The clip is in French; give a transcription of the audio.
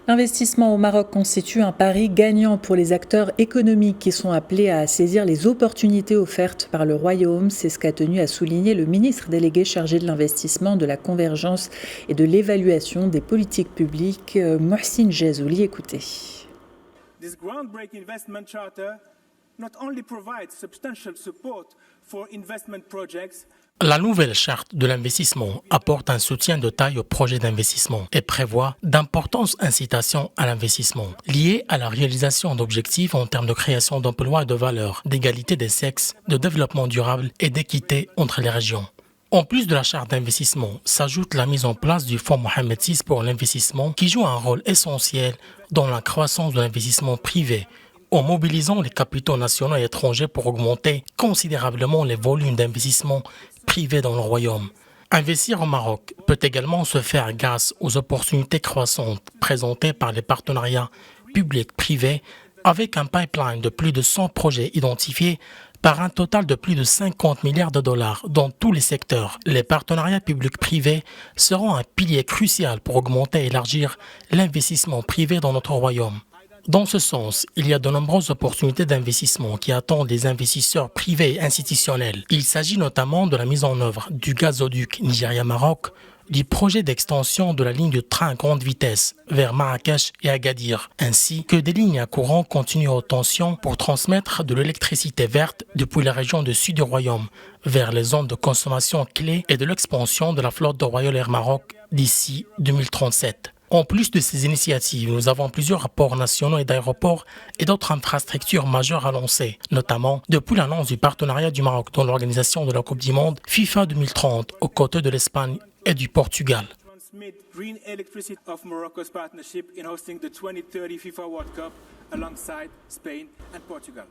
L'investissement au Maroc constitue un pari gagnant pour les acteurs économiques qui sont appelés à saisir les opportunités offertes par le Royaume. C'est ce qu'a tenu à souligner le ministre délégué chargé de l'investissement, de la convergence et de l'évaluation des politiques publiques, Mohsin Jazouli. Écoutez. This groundbreaking investment charter not only provides substantial support for investment projects. La nouvelle charte de l'investissement apporte un soutien de taille aux projets d'investissement et prévoit d'importantes incitations à l'investissement liées à la réalisation d'objectifs en termes de création d'emplois et de valeur, d'égalité des sexes, de développement durable et d'équité entre les régions. En plus de la charte d'investissement, s'ajoute la mise en place du Fonds Mohamed VI pour l'investissement qui joue un rôle essentiel dans la croissance de l'investissement privé, en mobilisant les capitaux nationaux et étrangers pour augmenter considérablement les volumes d'investissement privé dans le Royaume. Investir au Maroc peut également se faire grâce aux opportunités croissantes présentées par les partenariats publics-privés avec un pipeline de plus de 100 projets identifiés par un total de plus de 50 milliards de dollars dans tous les secteurs. Les partenariats publics-privés seront un pilier crucial pour augmenter et élargir l'investissement privé dans notre Royaume. Dans ce sens, il y a de nombreuses opportunités d'investissement qui attendent les investisseurs privés et institutionnels. Il s'agit notamment de la mise en œuvre du gazoduc Nigeria-Maroc, du projet d'extension de la ligne de train à grande vitesse vers Marrakech et Agadir, ainsi que des lignes à courant continu haute tension pour transmettre de l'électricité verte depuis la région du sud du Royaume vers les zones de consommation clés et de l'expansion de la flotte de Royal Air Maroc d'ici 2037. En plus de ces initiatives, nous avons plusieurs rapports nationaux et d'aéroports et d'autres infrastructures majeures à lancer, notamment depuis l'annonce du partenariat du Maroc dans l'organisation de la Coupe du Monde FIFA 2030 aux côtés de l'Espagne et du Portugal. Transmit green electricity of Morocco's partnership in hosting the 2030 FIFA World Cup alongside Spain and Portugal.